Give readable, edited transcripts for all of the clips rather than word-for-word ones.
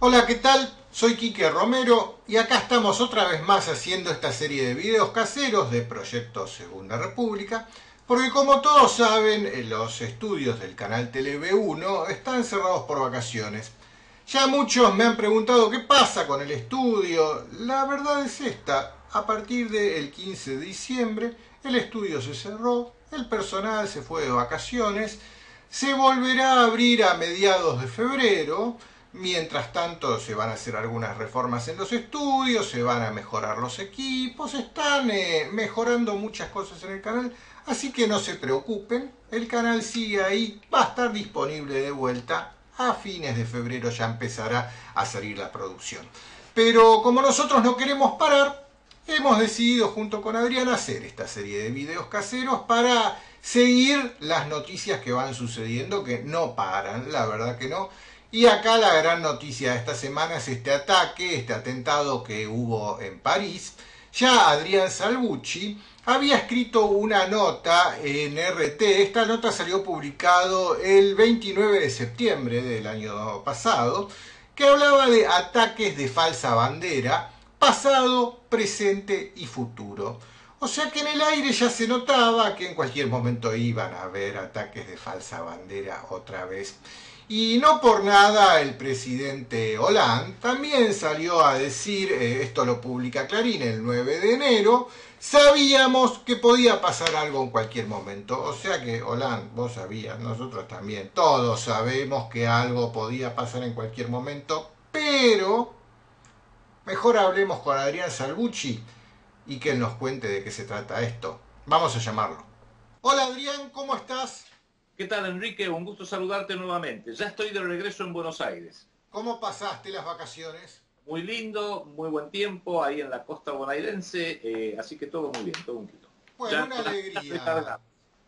Hola, ¿qué tal? Soy Quique Romero y acá estamos otra vez más haciendo esta serie de videos caseros de Proyecto Segunda República, porque como todos saben, los estudios del canal Tele-V1 están cerrados por vacaciones. Ya muchos me han preguntado qué pasa con el estudio. La verdad es esta, a partir del 15 de diciembre el estudio se cerró, el personal se fue de vacaciones, se volverá a abrir a mediados de febrero. Mientras tanto se van a hacer algunas reformas en los estudios, se van a mejorar los equipos, están mejorando muchas cosas en el canal, así que no se preocupen, el canal sigue ahí, va a estar disponible de vuelta, a fines de febrero ya empezará a salir la producción. Pero como nosotros no queremos parar, hemos decidido junto con Adrián hacer esta serie de videos caseros para seguir las noticias que van sucediendo, que no paran, la verdad que no. Y acá la gran noticia de esta semana es este ataque, este atentado que hubo en París. Ya Adrián Salvucci había escrito una nota en RT, esta nota salió publicado el 29 de septiembre del año pasado, que hablaba de ataques de falsa bandera, pasado, presente y futuro. O sea que en el aire ya se notaba que en cualquier momento iban a haber ataques de falsa bandera otra vez. Y no por nada el presidente Hollande también salió a decir, esto lo publica Clarín el 9 de enero, sabíamos que podía pasar algo en cualquier momento. O sea que, Hollande, vos sabías, nosotros también, todos sabemos que algo podía pasar en cualquier momento, pero mejor hablemos con Adrián Salvucci y que él nos cuente de qué se trata esto. Vamos a llamarlo. Hola Adrián, ¿cómo estás? ¿Qué tal, Enrique? Un gusto saludarte nuevamente. Ya estoy de regreso en Buenos Aires. ¿Cómo pasaste las vacaciones? Muy lindo, muy buen tiempo ahí en la costa bonaerense, así que todo muy bien, todo un quito. Bueno, Ya con las pilas recargadas.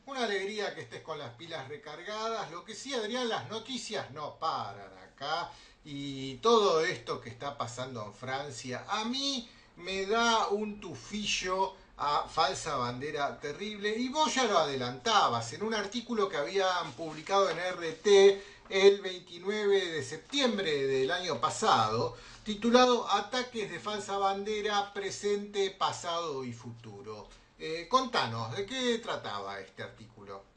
una alegría que estés con las pilas recargadas. Lo que sí, Adrián, las noticias no paran acá y todo esto que está pasando en Francia, a mí me da un tufillo a falsa bandera terrible y vos ya lo adelantabas en un artículo que habían publicado en RT el 29 de septiembre del año pasado, titulado Ataques de falsa bandera, presente, pasado y futuro. Contanos, ¿de qué trataba este artículo?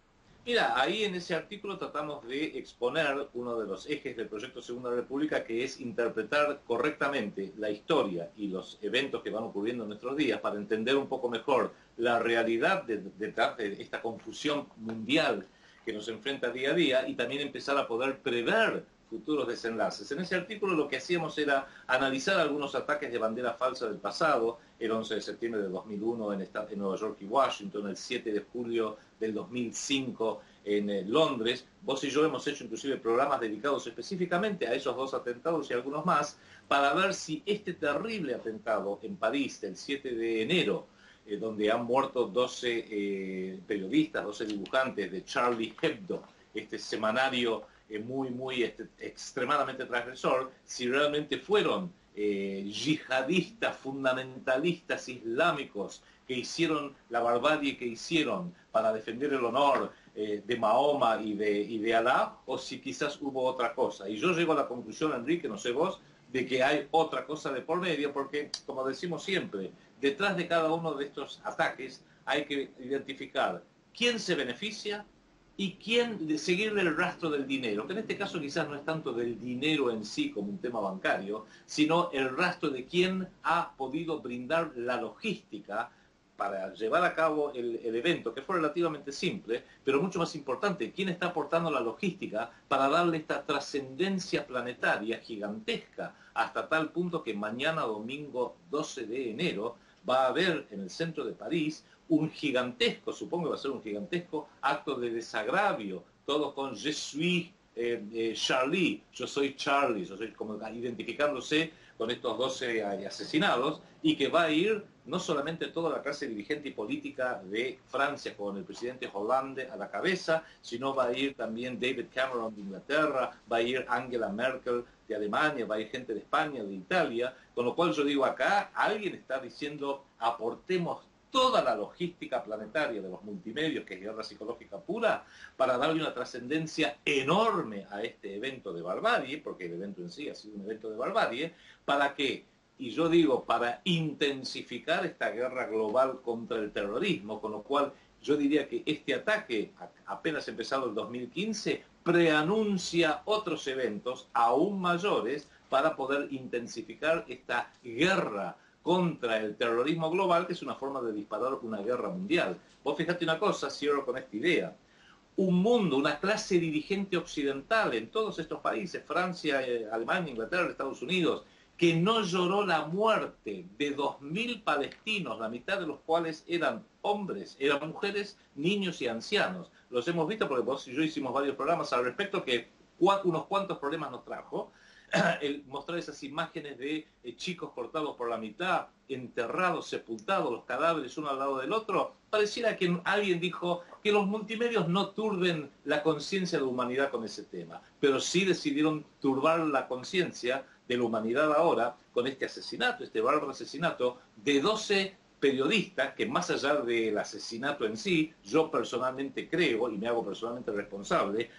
Mira, ahí en ese artículo tratamos de exponer uno de los ejes del proyecto Segunda República, que es interpretar correctamente la historia y los eventos que van ocurriendo en nuestros días para entender un poco mejor la realidad detrás de esta confusión mundial que nos enfrenta día a día y también empezar a poder prever futuros desenlaces. En ese artículo lo que hacíamos era analizar algunos ataques de bandera falsa del pasado, el 11 de septiembre de 2001 en Nueva York y Washington, el 7 de julio del 2005 en Londres. Vos y yo hemos hecho inclusive programas dedicados específicamente a esos dos atentados y algunos más, para ver si este terrible atentado en París del 7 de enero, donde han muerto 12 periodistas, 12 dibujantes de Charlie Hebdo, este semanario extremadamente transgresor, si realmente fueron yihadistas, fundamentalistas islámicos que hicieron la barbarie que hicieron para defender el honor de Mahoma y de Alá, o si quizás hubo otra cosa. Y yo llego a la conclusión, Enrique, no sé vos, de que hay otra cosa de por medio, porque, como decimos siempre, detrás de cada uno de estos ataques hay que identificar quién se beneficia y quién de seguirle el rastro del dinero, que en este caso quizás no es tanto del dinero en sí como un tema bancario, sino el rastro de quién ha podido brindar la logística para llevar a cabo el evento, que fue relativamente simple, pero mucho más importante, quién está aportando la logística para darle esta trascendencia planetaria gigantesca, hasta tal punto que mañana, domingo 12 de enero, va a haber en el centro de París un gigantesco, supongo que va a ser un gigantesco acto de desagravio, todo con Je suis Charlie, yo soy Charlie, yo soy como identificándose con estos 12 asesinados, y que va a ir no solamente toda la clase dirigente y política de Francia con el presidente Hollande a la cabeza, sino va a ir también David Cameron de Inglaterra, va a ir Angela Merkel de Alemania, va a ir gente de España, de Italia, con lo cual yo digo acá, alguien está diciendo aportemos toda la logística planetaria de los multimedios, que es guerra psicológica pura, para darle una trascendencia enorme a este evento de barbarie, porque el evento en sí ha sido un evento de barbarie, ¿para qué? Y yo digo, para intensificar esta guerra global contra el terrorismo, con lo cual yo diría que este ataque, apenas empezado el 2015, preanuncia otros eventos aún mayores para poder intensificar esta guerra contra el terrorismo global, que es una forma de disparar una guerra mundial. Vos fijate una cosa, cierro con esta idea. Un mundo, una clase dirigente occidental en todos estos países, Francia, Alemania, Inglaterra, Estados Unidos, que no lloró la muerte de 2000 palestinos, la mitad de los cuales eran hombres, eran mujeres, niños y ancianos. Los hemos visto porque vos y yo hicimos varios programas al respecto, que unos cuantos problemas nos trajo. El mostrar esas imágenes de chicos cortados por la mitad, enterrados, sepultados, los cadáveres uno al lado del otro, pareciera que alguien dijo que los multimedios no turben la conciencia de la humanidad con ese tema, pero sí decidieron turbar la conciencia de la humanidad ahora con este asesinato, este bárbaro asesinato de 12 periodistas que, más allá del asesinato en sí, yo personalmente creo, y me hago personalmente responsable,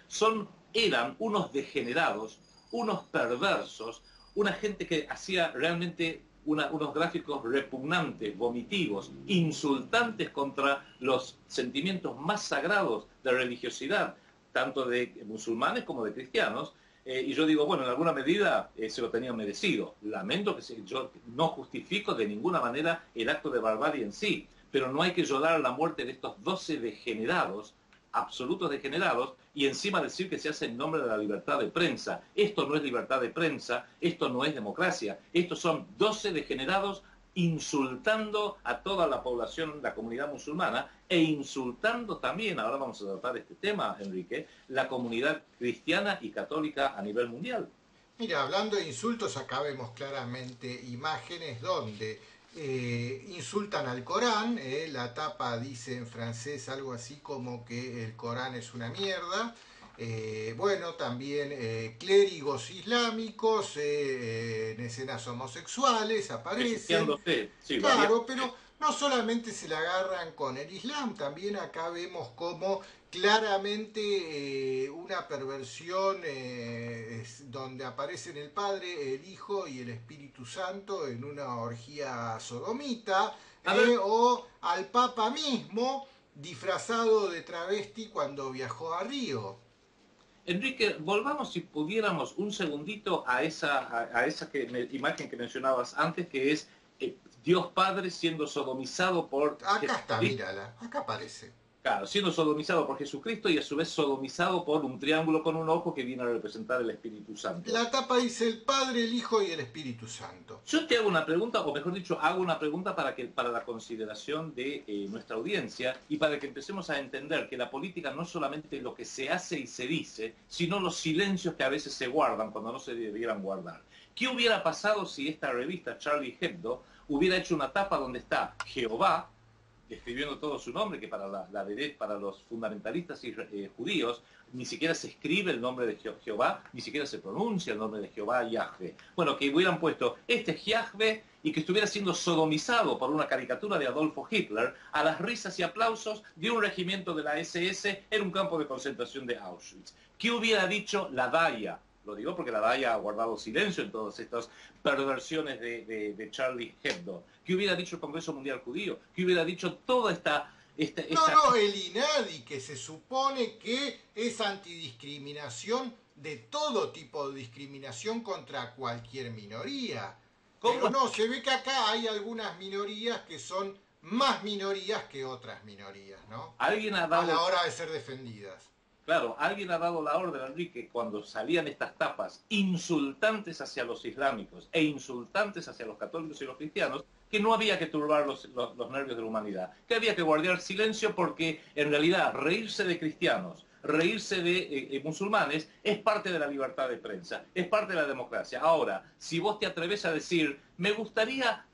eran unos degenerados, unos perversos, una gente que hacía realmente unos gráficos repugnantes, vomitivos, insultantes contra los sentimientos más sagrados de religiosidad, tanto de musulmanes como de cristianos. Y yo digo, bueno, en alguna medida se lo tenían merecido. Lamento que yo no justifico de ninguna manera el acto de barbarie en sí, pero no hay que llorar la muerte de estos 12 degenerados, absolutos degenerados, y encima decir que se hace en nombre de la libertad de prensa. Esto no es libertad de prensa, esto no es democracia, estos son 12 degenerados insultando a toda la población, la comunidad musulmana, e insultando también, ahora vamos a tratar este tema, Enrique, la comunidad cristiana y católica a nivel mundial. Mira, hablando de insultos, acá vemos claramente imágenes donde insultan al Corán, la tapa dice en francés algo así como que el Corán es una mierda. Bueno, también clérigos islámicos en escenas homosexuales aparecen. Sí, Claro, pero no solamente se la agarran con el Islam, también acá vemos como claramente una perversión donde aparecen el Padre, el Hijo y el Espíritu Santo en una orgía sodomita, o al Papa mismo disfrazado de travesti cuando viajó a Río. Enrique, volvamos si pudiéramos un segundito a esa imagen que mencionabas antes, que es Dios Padre siendo sodomizado por... Acá está, mírala, acá aparece. Claro, siendo sodomizado por Jesucristo y a su vez sodomizado por un triángulo con un ojo que viene a representar el Espíritu Santo. La tapa dice el Padre, el Hijo y el Espíritu Santo. Yo te hago una pregunta, o mejor dicho, hago una pregunta para la consideración de nuestra audiencia y para que empecemos a entender que la política no es solamente lo que se hace y se dice, sino los silencios que a veces se guardan cuando no se debieran guardar. ¿Qué hubiera pasado si esta revista, Charlie Hebdo, hubiera hecho una tapa donde está Jehová, escribiendo todo su nombre, que para para los fundamentalistas judíos ni siquiera se escribe el nombre de Jehová, ni siquiera se pronuncia el nombre de Jehová, Yahvé? Bueno, que hubieran puesto este es Yahvé y que estuviera siendo sodomizado por una caricatura de Adolfo Hitler a las risas y aplausos de un regimiento de la SS en un campo de concentración de Auschwitz. ¿Qué hubiera dicho la DAIA? Lo digo porque la DAIA ha guardado silencio en todas estas perversiones de Charlie Hebdo. ¿Qué hubiera dicho el Congreso Mundial Judío? ¿Qué hubiera dicho toda esta... No, el INADI, que se supone que es antidiscriminación de todo tipo de discriminación contra cualquier minoría. ¿Cómo? Pero no, se ve que acá hay algunas minorías que son más minorías que otras minorías, ¿no? ¿Alguien ha dado... a la hora de ser defendidas. Claro, alguien ha dado la orden, Enrique, cuando salían estas tapas insultantes hacia los islámicos e insultantes hacia los católicos y los cristianos, que no había que turbar los nervios de la humanidad, que había que guardar silencio porque en realidad reírse de cristianos, reírse de musulmanes es parte de la libertad de prensa, es parte de la democracia. Ahora, si vos te atreves a decir, me gustaría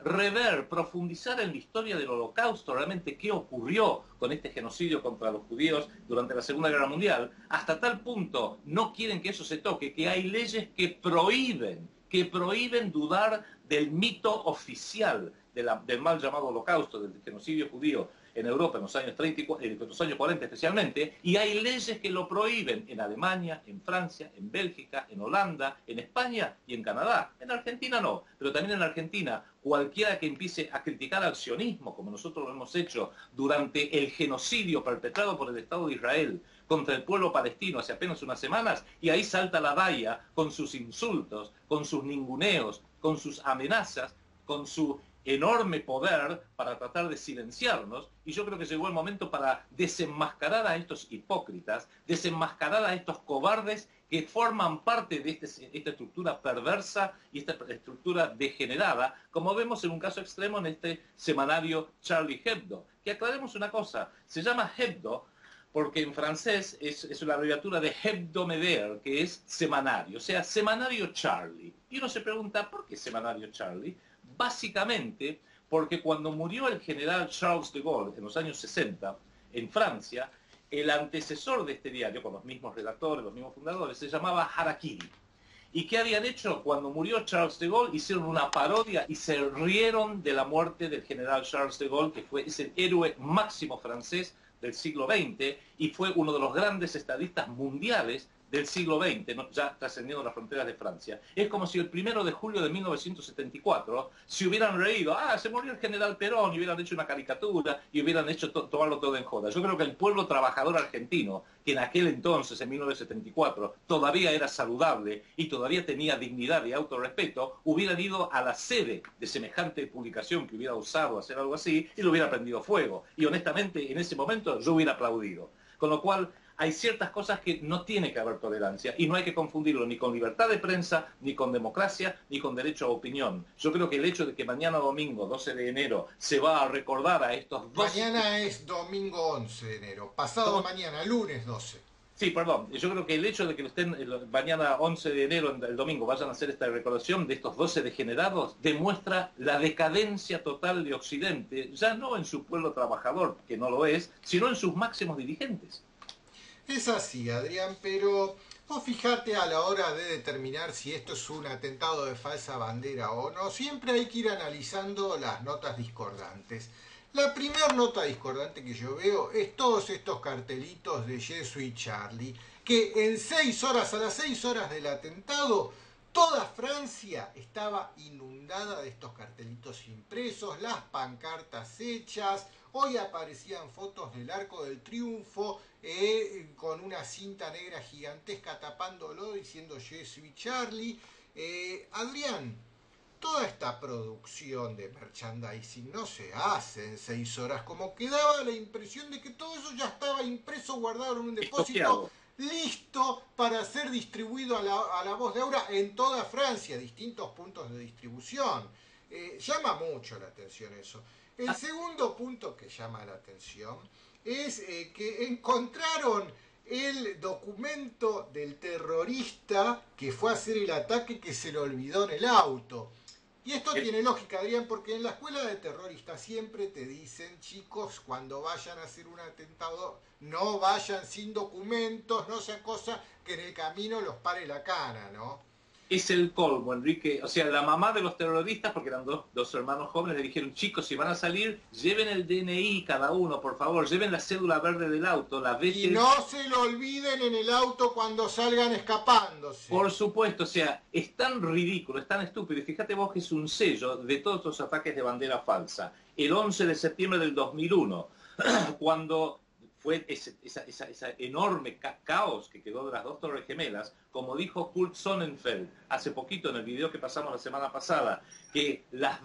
profundizar en la historia del Holocausto, realmente qué ocurrió con este genocidio contra los judíos durante la Segunda Guerra Mundial, hasta tal punto no quieren que eso se toque, que hay leyes que prohíben dudar del mito oficial, del mal llamado Holocausto, del genocidio judío en Europa en los años 30 en los años 40 especialmente, y hay leyes que lo prohíben en Alemania, en Francia, en Bélgica, en Holanda, en España y en Canadá. En Argentina no, pero también en Argentina cualquiera que empiece a criticar al sionismo, como nosotros lo hemos hecho durante el genocidio perpetrado por el Estado de Israel contra el pueblo palestino hace apenas unas semanas, y ahí salta la Daya con sus insultos, con sus ninguneos, con sus amenazas, con su enorme poder para tratar de silenciarnos, y yo creo que llegó el momento para desenmascarar a estos hipócritas, desenmascarar a estos cobardes que forman parte de esta estructura perversa y esta estructura degenerada, como vemos en un caso extremo en este semanario Charlie Hebdo. Que aclaremos una cosa, se llama Hebdo porque en francés es una abreviatura de hebdomadaire, que es semanario, o sea, semanario Charlie. Y uno se pregunta, ¿por qué semanario Charlie? Básicamente porque cuando murió el general Charles de Gaulle en los años 60 en Francia, el antecesor de este diario, con los mismos redactores, los mismos fundadores, se llamaba Harakiri. ¿Y qué habían hecho? Cuando murió Charles de Gaulle, hicieron una parodia y se rieron de la muerte del general Charles de Gaulle, que es el héroe máximo francés del siglo XX y fue uno de los grandes estadistas mundiales del siglo XX, ¿no? Ya trascendiendo las fronteras de Francia. Es como si el 1 de julio de 1974 se hubieran reído, se murió el general Perón, y hubieran hecho una caricatura y hubieran hecho tomarlo todo en joda. Yo creo que el pueblo trabajador argentino, que en aquel entonces, en 1974, todavía era saludable y todavía tenía dignidad y autorrespeto, hubieran ido a la sede de semejante publicación que hubiera osado hacer algo así y lo hubiera prendido fuego. Y honestamente, en ese momento yo hubiera aplaudido. Con lo cual, hay ciertas cosas que no tiene que haber tolerancia y no hay que confundirlo ni con libertad de prensa, ni con democracia, ni con derecho a opinión. Yo creo que el hecho de que mañana domingo, 12 de enero, se va a recordar a estos dos... Mañana es domingo 11 de enero, pasado mañana, lunes 12. Sí, perdón. Yo creo que el hecho de que estén mañana 11 de enero, el domingo, vayan a hacer esta recordación de estos 12 degenerados, demuestra la decadencia total de Occidente, ya no en su pueblo trabajador, que no lo es, sino en sus máximos dirigentes. Es así, Adrián, pero vos fijate a la hora de determinar si esto es un atentado de falsa bandera o no, siempre hay que ir analizando las notas discordantes. La primera nota discordante que yo veo es todos estos cartelitos de Jesuit Charlie, que en 6 horas, a las 6 horas del atentado, toda Francia estaba inundada de estos cartelitos impresos, las pancartas hechas. Hoy aparecían fotos del Arco del Triunfo con una cinta negra gigantesca tapándolo diciendo Jesuit Charlie. Adrián, toda esta producción de merchandising no se hace en 6 horas, como que daba la impresión de que todo eso ya estaba impreso, guardado en un depósito, listo para ser distribuido a la voz de Aura en toda Francia, distintos puntos de distribución. Llama mucho la atención eso. El segundo punto que llama la atención es que encontraron el documento del terrorista que fue a hacer el ataque, que se lo olvidó en el auto. Y esto tiene lógica, Adrián, porque en la escuela de terroristas siempre te dicen, chicos, cuando vayan a hacer un atentado, no vayan sin documentos, no sea cosa que en el camino los pare la cana, ¿no? Es el colmo, Enrique. O sea, la mamá de los terroristas, porque eran dos hermanos jóvenes, le dijeron, chicos, si van a salir, lleven el DNI cada uno, por favor, lleven la cédula verde del auto, la Y no se lo olviden en el auto cuando salgan escapándose. Por supuesto, o sea, es tan ridículo, es tan estúpido. Y fíjate vos que es un sello de todos los ataques de bandera falsa. El 11 de septiembre del 2001, cuando fue ese enorme caos que quedó de las dos torres gemelas, como dijo Kurt Sonnenfeld hace poquito en el video que pasamos la semana pasada, que las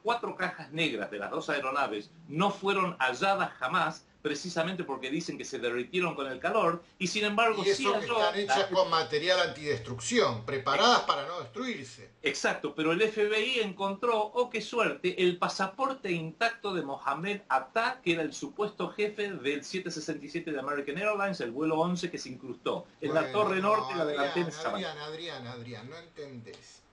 4 cajas negras de las 2 aeronaves no fueron halladas jamás, precisamente porque dicen que se derritieron con el calor, y sin embargo... Y eso que están hechas con material antidestrucción, preparadas para no destruirse. Exacto, pero el FBI encontró, oh qué suerte, el pasaporte intacto de Mohamed Atta, que era el supuesto jefe del 767 de American Airlines, el vuelo 11 que se incrustó en la Torre Norte, la delantera de Adrián, no entendés.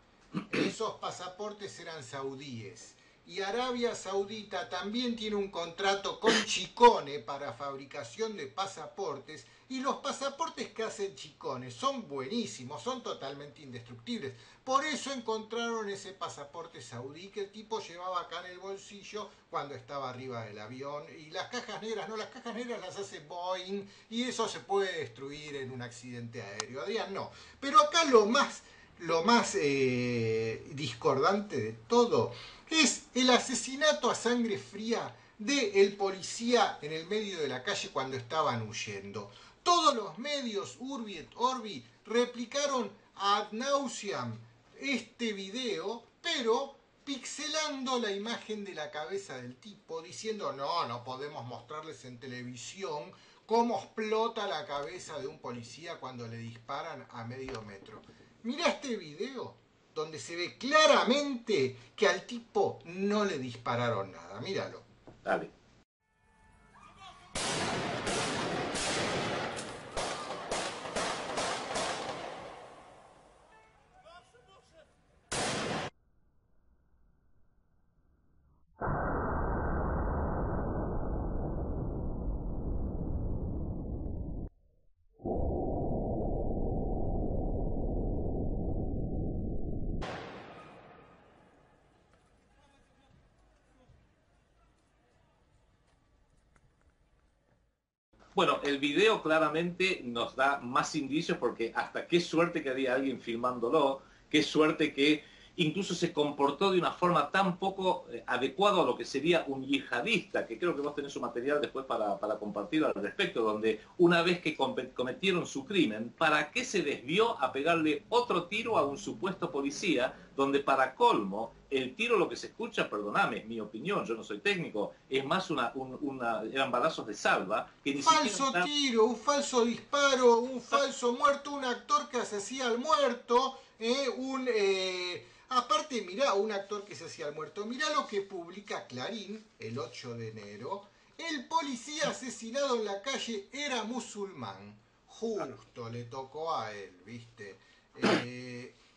Esos pasaportes eran saudíes. y Arabia Saudita también tiene un contrato con Chicone para fabricación de pasaportes, y los pasaportes que hacen Chicone son buenísimos, son totalmente indestructibles. Por eso encontraron ese pasaporte saudí que el tipo llevaba acá en el bolsillo cuando estaba arriba del avión. Y las cajas negras, no, las cajas negras las hace Boeing y eso se puede destruir en un accidente aéreo. Adrián, no. Pero acá lo más discordante de todo es el asesinato a sangre fría del policía en el medio de la calle cuando estaban huyendo. Todos los medios Urbi et Orbi replicaron ad nauseam este video, pero pixelando la imagen de la cabeza del tipo, diciendo no podemos mostrarles en televisión cómo explota la cabeza de un policía cuando le disparan a medio metro. Mirá este video donde se ve claramente que al tipo no le dispararon nada. Míralo. Dale. Bueno, el video claramente nos da más indicios porque hasta qué suerte que había alguien filmándolo, qué suerte que incluso se comportó de una forma tan poco adecuada a lo que sería un yihadista, que creo que vos tenés un material después para compartir al respecto, donde una vez que cometieron su crimen, ¿para qué se desvió a pegarle otro tiro a un supuesto policía, donde para colmo, el tiro lo que se escucha, perdóname, es mi opinión, yo no soy técnico, es más eran balazos de salva, que ni falso siquiera... tiro, un falso disparo, un falso muerto, un actor que asesina al muerto, aparte, mirá, un actor que se hacía al muerto. Mirá lo que publica Clarín el 8 de enero. El policía asesinado en la calle era musulmán. Justo le tocó a él, ¿viste?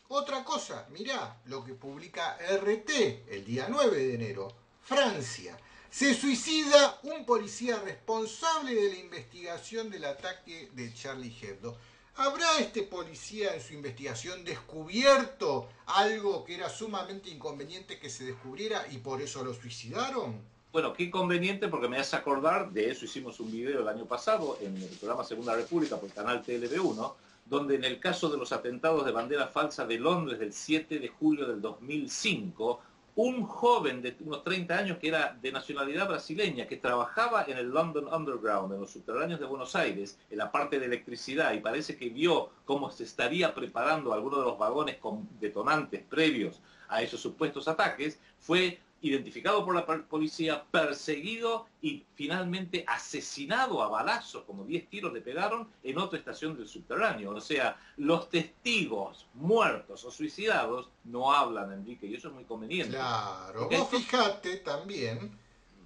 Otra cosa, mirá lo que publica RT el día 9 de enero. Francia. Se suicida un policía responsable de la investigación del ataque de Charlie Hebdo. ¿Habrá este policía en su investigación descubierto algo que era sumamente inconveniente que se descubriera y por eso lo suicidaron? Bueno, qué conveniente porque me hace acordar, de eso hicimos un video el año pasado en el programa Segunda República por el canal TLB1, donde en el caso de los atentados de bandera falsa de Londres del 7 de julio del 2005, un joven de unos 30 años que era de nacionalidad brasileña, que trabajaba en el London Underground, en los subterráneos de Buenos Aires, en la parte de electricidad, y parece que vio cómo se estaría preparando alguno de los vagones con detonantes previos a esos supuestos ataques, fue identificado por la policía, perseguido y finalmente asesinado a balazos, como 10 tiros le pegaron en otra estación del subterráneo. O sea, los testigos muertos o suicidados no hablan, Enrique, y eso es muy conveniente. Claro, Porque vos fijate también,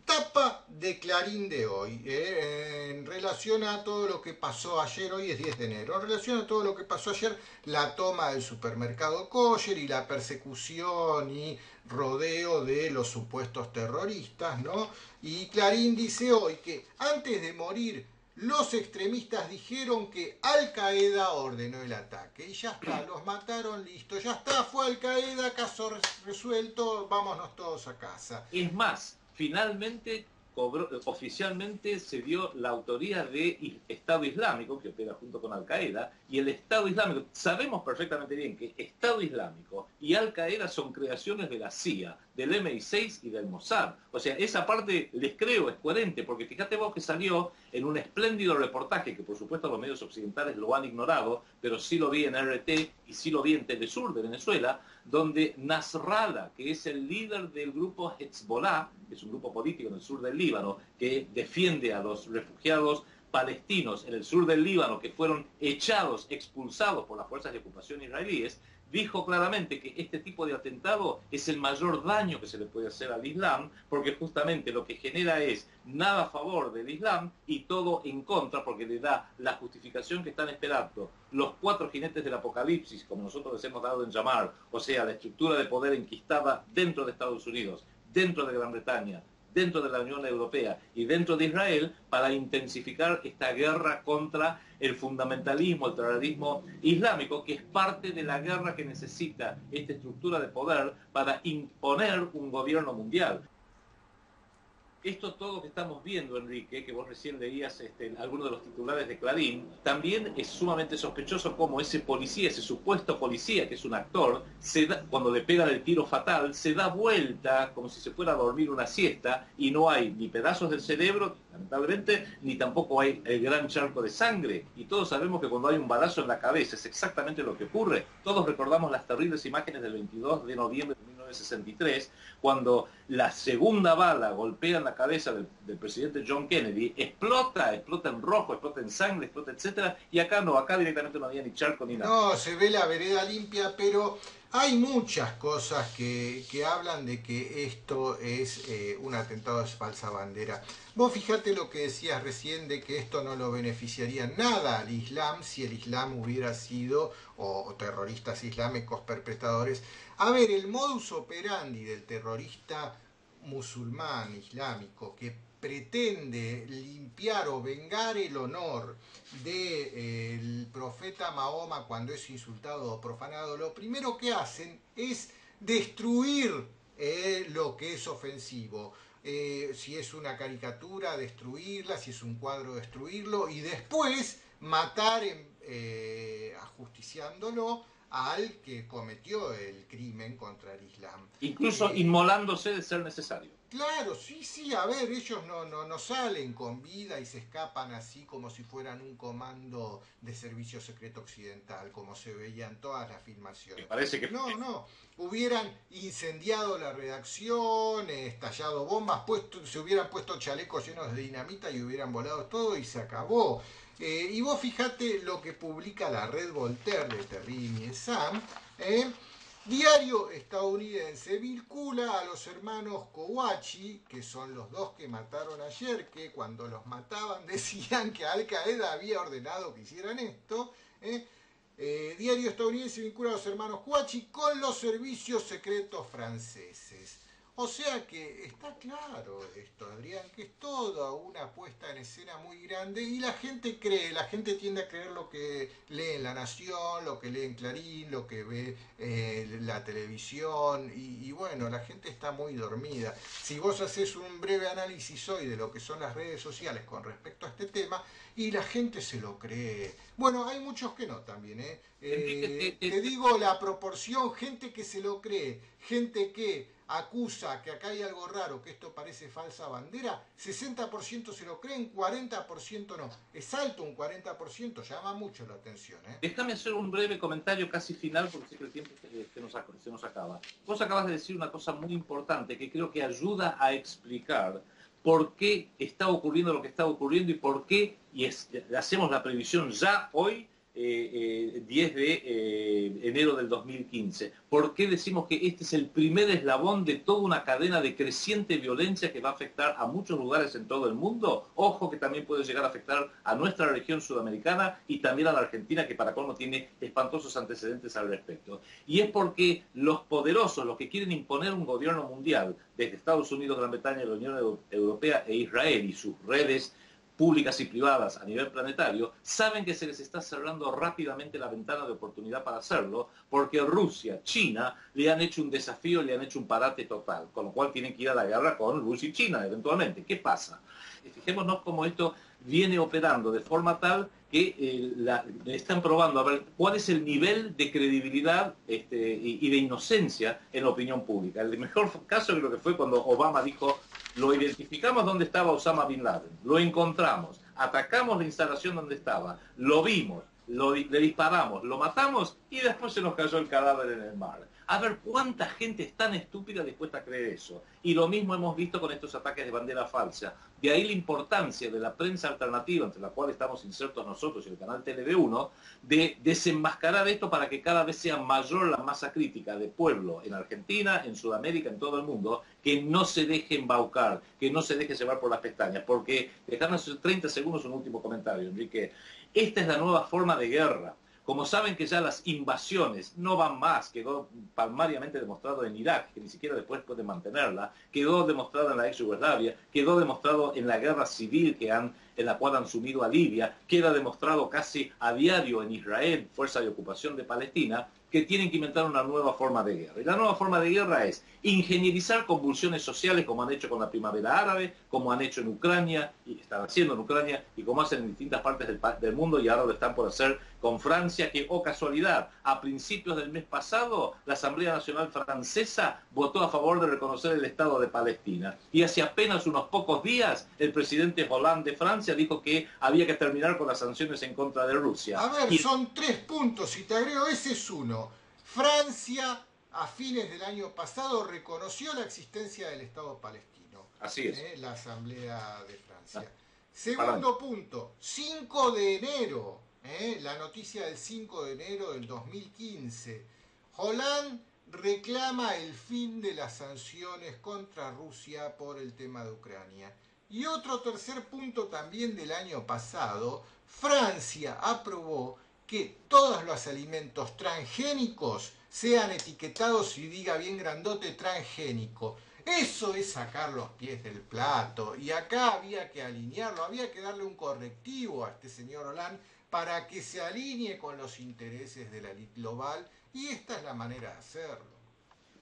tapa de Clarín de hoy, en relación a todo lo que pasó ayer, hoy es 10 de enero, en relación a todo lo que pasó ayer, la toma del supermercado Kosher y la persecución y rodeo de los supuestos terroristas, ¿no? Y Clarín dice hoy que antes de morir los extremistas dijeron que Al Qaeda ordenó el ataque y ya está, los mataron, listo, ya está, fue Al Qaeda, caso resuelto, vámonos todos a casa. es más, finalmente oficialmente se dio la autoría de Estado Islámico, que opera junto con Al Qaeda, y el Estado Islámico, sabemos perfectamente bien que Estado Islámico y Al Qaeda son creaciones de la CIA, del MI6 y del Mossad. O sea, esa parte les creo, es coherente, porque fíjate vos que salió en un espléndido reportaje, que por supuesto los medios occidentales lo han ignorado, pero sí lo vi en RT y sí lo vi en Telesur de Venezuela, donde Nasrallah, que es el líder del grupo Hezbollah, que es un grupo político en el sur del Líbano, que defiende a los refugiados palestinos en el sur del Líbano que fueron echados, expulsados por las fuerzas de ocupación israelíes, dijo claramente que este tipo de atentado es el mayor daño que se le puede hacer al Islam, porque justamente lo que genera es nada a favor del Islam y todo en contra, porque le da la justificación que están esperando los 4 jinetes del apocalipsis, como nosotros les hemos dado en llamar, o sea, la estructura de poder enquistada dentro de Estados Unidos, dentro de Gran Bretaña, dentro de la Unión Europea y dentro de Israel para intensificar esta guerra contra el fundamentalismo, el terrorismo islámico, que es parte de la guerra que necesita esta estructura de poder para imponer un gobierno mundial. Esto todo que estamos viendo, Enrique, que vos recién leías algunos de los titulares de Clarín, también es sumamente sospechoso cómo ese policía, ese supuesto policía, que es un actor, cuando le pegan el tiro fatal, se da vuelta como si se fuera a dormir una siesta y no hay ni pedazos del cerebro, lamentablemente, ni tampoco hay el gran charco de sangre. Y todos sabemos que cuando hay un balazo en la cabeza es exactamente lo que ocurre. Todos recordamos las terribles imágenes del 22 de noviembre de 1963, cuando la segunda bala golpea en la cabeza del presidente John Kennedy, explota en rojo, explota en sangre, explota, etcétera, y acá no, acá directamente no había ni charco ni nada. No, se ve la vereda limpia, pero hay muchas cosas que hablan de que esto es un atentado de falsa bandera. Vos fijate lo que decías recién de que esto no lo beneficiaría nada al Islam si el Islam hubiera sido, o terroristas islámicos perpetradores. A ver, el modus operandi del terrorista musulmán islámico que pretende limpiar o vengar el honor del profeta Mahoma cuando es insultado o profanado, lo primero que hacen es destruir lo que es ofensivo. Si es una caricatura, destruirla, si es un cuadro, destruirlo, y después matar ajusticiándolo al que cometió el crimen contra el Islam. Incluso inmolándose de ser necesario. Claro, sí, a ver, ellos no salen con vida y se escapan así como si fueran un comando de servicio secreto occidental, como se veía en todas las filmaciones. Me parece que... No, hubieran incendiado la redacción, estallado bombas, se hubieran puesto chalecos llenos de dinamita y hubieran volado todo y se acabó. Y vos fijate lo que publica la red Voltaire de Terry Miezan, diario estadounidense vincula a los hermanos Kouachi, que son los dos que mataron ayer, que cuando los mataban decían que Al Qaeda había ordenado que hicieran esto. Diario estadounidense vincula a los hermanos Kouachi con los servicios secretos franceses. O sea que está claro esto, Adrián, que es toda una puesta en escena muy grande y la gente cree, la gente tiende a creer lo que lee en La Nación, lo que lee en Clarín, lo que ve la televisión y bueno, la gente está muy dormida. Si vos haces un breve análisis hoy de lo que son las redes sociales con respecto a este tema y la gente se lo cree. Bueno, hay muchos que no también, te digo la proporción, gente que se lo cree, gente que acusa que acá hay algo raro, que esto parece falsa bandera, 60% se lo creen, 40% no. Es alto un 40%, llama mucho la atención. Déjame hacer un breve comentario casi final, porque sé que el tiempo se nos acaba. Vos acabas de decir una cosa muy importante que creo que ayuda a explicar por qué está ocurriendo lo que está ocurriendo y por qué, hacemos la previsión ya hoy, 10 de enero del 2015. ¿Por qué decimos que este es el primer eslabón de toda una cadena de creciente violencia que va a afectar a muchos lugares en todo el mundo? Ojo que también puede llegar a afectar a nuestra región sudamericana y también a la Argentina, que para colmo tiene espantosos antecedentes al respecto. Y es porque los poderosos, los que quieren imponer un gobierno mundial, desde Estados Unidos, Gran Bretaña, la Unión Europea e Israel y sus redes públicas y privadas a nivel planetario, saben que se les está cerrando rápidamente la ventana de oportunidad para hacerlo, porque Rusia, China, le han hecho un desafío, le han hecho un parate total, con lo cual tienen que ir a la guerra con Rusia y China, eventualmente. ¿Qué pasa? Fijémonos cómo esto viene operando de forma tal que están probando a ver cuál es el nivel de credibilidad y de inocencia en la opinión pública. El mejor caso creo que fue cuando Obama dijo: lo identificamos donde estaba Osama Bin Laden, lo encontramos, atacamos la instalación donde estaba, lo vimos, le disparamos, lo matamos y después se nos cayó el cadáver en el mar. A ver cuánta gente es tan estúpida dispuesta a creer eso. Y lo mismo hemos visto con estos ataques de bandera falsa. De ahí la importancia de la prensa alternativa, entre la cual estamos insertos nosotros y el canal TLV1, de desenmascarar esto para que cada vez sea mayor la masa crítica de pueblo en Argentina, en Sudamérica, en todo el mundo, que no se deje embaucar, que no se deje llevar por las pestañas. Porque, déjame hacer 30 segundos un último comentario, Enrique. Esta es la nueva forma de guerra. Como saben que ya las invasiones no van más, quedó palmariamente demostrado en Irak, que ni siquiera después puede mantenerla, quedó demostrado en la ex Yugoslavia, quedó demostrado en la guerra civil en la cual han sumido a Libia, queda demostrado casi a diario en Israel, fuerza de ocupación de Palestina, que tienen que inventar una nueva forma de guerra. Y la nueva forma de guerra es ingenierizar convulsiones sociales como han hecho con la primavera árabe, como han hecho en Ucrania, y están haciendo en Ucrania, y como hacen en distintas partes del mundo, y ahora lo están por hacer con Francia, que, oh casualidad, a principios del mes pasado, la Asamblea Nacional Francesa votó a favor de reconocer el Estado de Palestina. Y hace apenas unos pocos días, el presidente Hollande de Francia dijo que había que terminar con las sanciones en contra de Rusia. A ver, son 3 puntos y te agrego, ese es uno. Francia, a fines del año pasado, reconoció la existencia del Estado palestino. Así es. La Asamblea de Francia. Ah, Segundo punto, 5 de enero, la noticia del 5 de enero del 2015. Hollande reclama el fin de las sanciones contra Rusia por el tema de Ucrania. Y otro tercer punto también del año pasado, Francia aprobó que todos los alimentos transgénicos sean etiquetados y diga bien grandote transgénico. Eso es sacar los pies del plato. Y acá había que alinearlo, había que darle un correctivo a este señor Hollande para que se alinee con los intereses de la élite global. Y esta es la manera de hacerlo.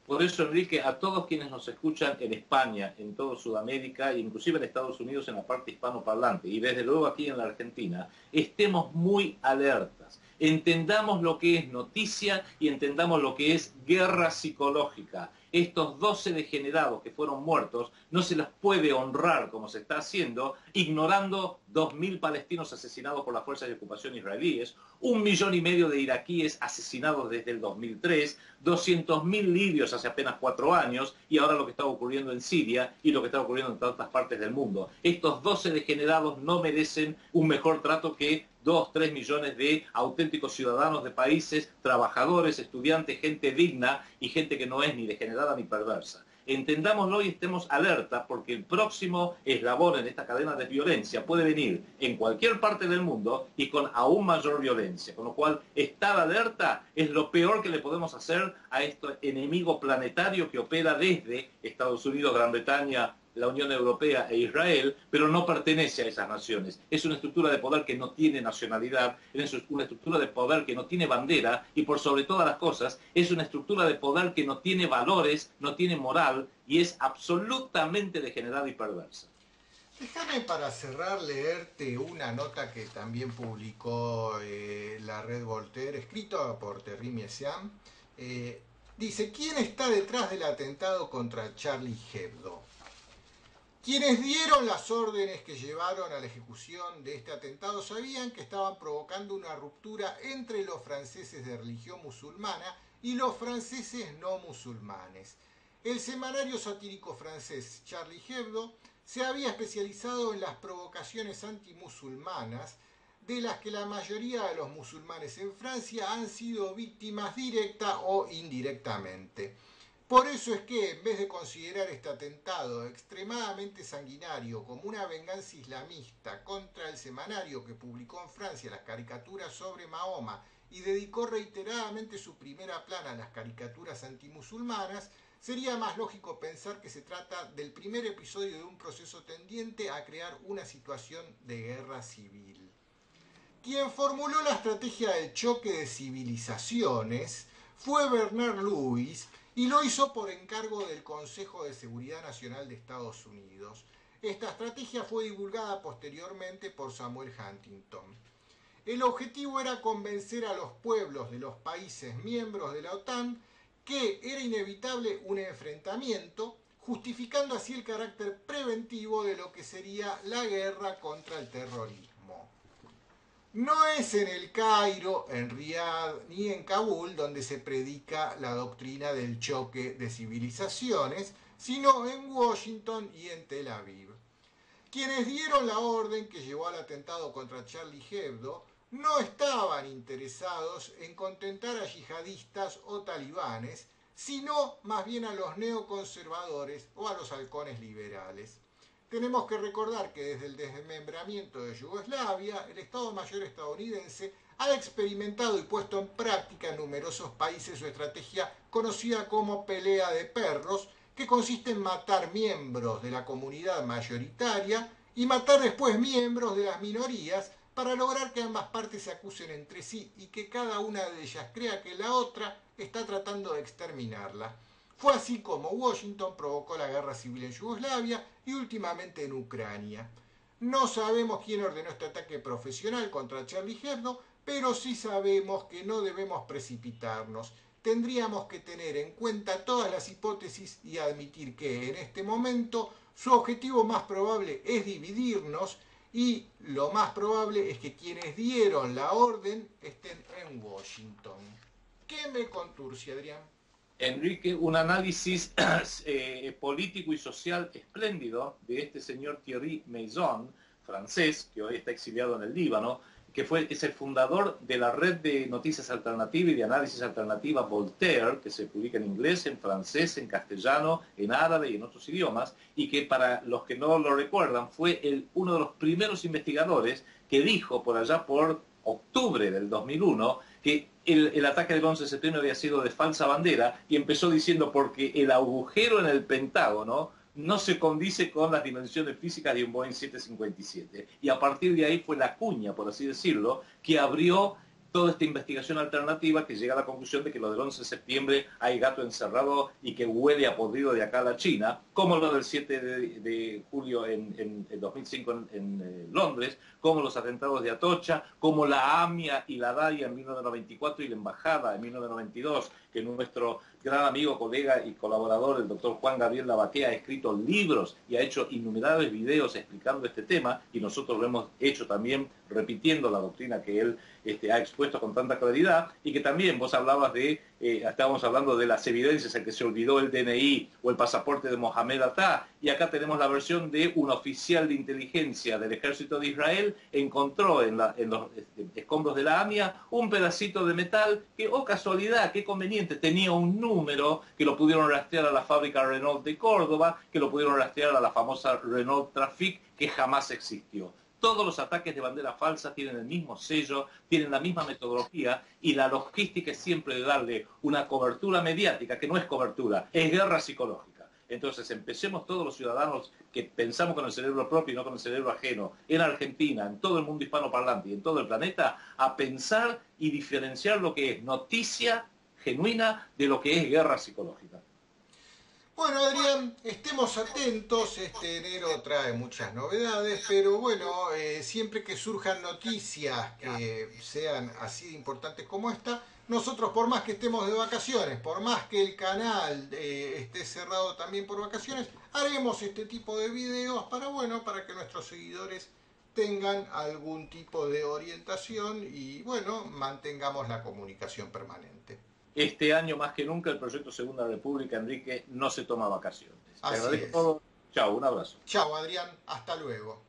Por eso, Enrique, a todos quienes nos escuchan en España, en toda Sudamérica e inclusive en Estados Unidos en la parte hispanoparlante y desde luego aquí en la Argentina, estemos muy alertas. Entendamos lo que es noticia y entendamos lo que es guerra psicológica. Estos 12 degenerados que fueron muertos no se los puede honrar como se está haciendo, ignorando 2.000 palestinos asesinados por las fuerzas de ocupación israelíes, 1,5 millones de iraquíes asesinados desde el 2003, 200.000 libios hace apenas 4 años, y ahora lo que está ocurriendo en Siria y lo que está ocurriendo en tantas partes del mundo. Estos 12 degenerados no merecen un mejor trato que 2, 3 millones de auténticos ciudadanos de países, trabajadores, estudiantes, gente digna y gente que no es ni degenerada ni perversa. Entendámoslo y estemos alerta porque el próximo eslabón en esta cadena de violencia puede venir en cualquier parte del mundo y con aún mayor violencia. Con lo cual, estar alerta es lo peor que le podemos hacer a este enemigo planetario que opera desde Estados Unidos, Gran Bretaña, la Unión Europea e Israel, pero no pertenece a esas naciones. Es una estructura de poder que no tiene nacionalidad, es una estructura de poder que no tiene bandera y por sobre todas las cosas es una estructura de poder que no tiene valores, no tiene moral y es absolutamente degenerada y perversa. Déjame para cerrar leerte una nota que también publicó la red Voltaire, escrita por Thierry Messiaen. Dice, ¿quién está detrás del atentado contra Charlie Hebdo? Quienes dieron las órdenes que llevaron a la ejecución de este atentado sabían que estaban provocando una ruptura entre los franceses de religión musulmana y los franceses no musulmanes. El semanario satírico francés Charlie Hebdo se había especializado en las provocaciones antimusulmanas, de las que la mayoría de los musulmanes en Francia han sido víctimas directa o indirectamente. Por eso es que, en vez de considerar este atentado extremadamente sanguinario como una venganza islamista contra el semanario que publicó en Francia las caricaturas sobre Mahoma y dedicó reiteradamente su primera plana a las caricaturas antimusulmanas, sería más lógico pensar que se trata del primer episodio de un proceso tendiente a crear una situación de guerra civil. Quien formuló la estrategia del choque de civilizaciones fue Bernard Lewis, y lo hizo por encargo del Consejo de Seguridad Nacional de Estados Unidos. Esta estrategia fue divulgada posteriormente por Samuel Huntington. El objetivo era convencer a los pueblos de los países miembros de la OTAN que era inevitable un enfrentamiento, justificando así el carácter preventivo de lo que sería la guerra contra el terrorismo. No es en el Cairo, en Riad ni en Kabul donde se predica la doctrina del choque de civilizaciones, sino en Washington y en Tel Aviv. Quienes dieron la orden que llevó al atentado contra Charlie Hebdo no estaban interesados en contentar a yihadistas o talibanes, sino más bien a los neoconservadores o a los halcones liberales. Tenemos que recordar que desde el desmembramiento de Yugoslavia, el Estado Mayor estadounidense ha experimentado y puesto en práctica en numerosos países su estrategia conocida como pelea de perros, que consiste en matar miembros de la comunidad mayoritaria y matar después miembros de las minorías para lograr que ambas partes se acusen entre sí y que cada una de ellas crea que la otra está tratando de exterminarla. Fue así como Washington provocó la guerra civil en Yugoslavia y últimamente en Ucrania. No sabemos quién ordenó este ataque profesional contra Charlie Hebdo, pero sí sabemos que no debemos precipitarnos. Tendríamos que tener en cuenta todas las hipótesis y admitir que en este momento su objetivo más probable es dividirnos y lo más probable es que quienes dieron la orden estén en Washington. ¿Qué me conturcia, Adrián? Enrique, un análisis político y social espléndido de este señor Thierry Meysson, francés, que hoy está exiliado en el Líbano, que es el fundador de la red de noticias alternativas y de análisis alternativa Voltaire, que se publica en inglés, en francés, en castellano, en árabe y en otros idiomas, y que para los que no lo recuerdan fue uno de los primeros investigadores que dijo por allá por octubre del 2001 que el ataque del 11 de septiembre había sido de falsa bandera, y empezó diciendo porque el agujero en el Pentágono no se condice con las dimensiones físicas de un Boeing 757. Y a partir de ahí fue la cuña, por así decirlo, que abrió toda esta investigación alternativa que llega a la conclusión de que lo del 11 de septiembre hay gato encerrado y que huele a podrido de acá a la China, como lo del 7 de julio en 2005 en Londres, como los atentados de Atocha, como la AMIA y la DAIA en 1994 y la Embajada en 1992, que nuestro gran amigo, colega y colaborador, el doctor Juan Gabriel Lavaquea, ha escrito libros y ha hecho innumerables videos explicando este tema, y nosotros lo hemos hecho también repitiendo la doctrina que él ha expuesto con tanta claridad, y que también vos hablabas estábamos hablando de las evidencias en que se olvidó el DNI o el pasaporte de Mohamed Atta, y acá tenemos la versión de un oficial de inteligencia del ejército de Israel encontró en los escombros de la AMIA un pedacito de metal que, oh casualidad, qué conveniente, tenía un número que lo pudieron rastrear a la fábrica Renault de Córdoba, que lo pudieron rastrear a la famosa Renault Trafic, que jamás existió. Todos los ataques de bandera falsa tienen el mismo sello, tienen la misma metodología, y la logística es siempre de darle una cobertura mediática, que no es cobertura, es guerra psicológica. Entonces empecemos todos los ciudadanos que pensamos con el cerebro propio y no con el cerebro ajeno, en Argentina, en todo el mundo hispanoparlante y en todo el planeta, a pensar y diferenciar lo que es noticia genuina de lo que es guerra psicológica. Bueno, Adrián, estemos atentos, este enero trae muchas novedades, pero bueno, siempre que surjan noticias que sean así de importantes como esta, nosotros, por más que estemos de vacaciones, por más que el canal esté cerrado también por vacaciones, haremos este tipo de videos para, bueno, para que nuestros seguidores tengan algún tipo de orientación y, bueno, mantengamos la comunicación permanente. Este año más que nunca el proyecto Segunda República, Enrique, no se toma vacaciones. Te Así agradezco es. todo. Chao, un abrazo. Chao, Adrián, hasta luego.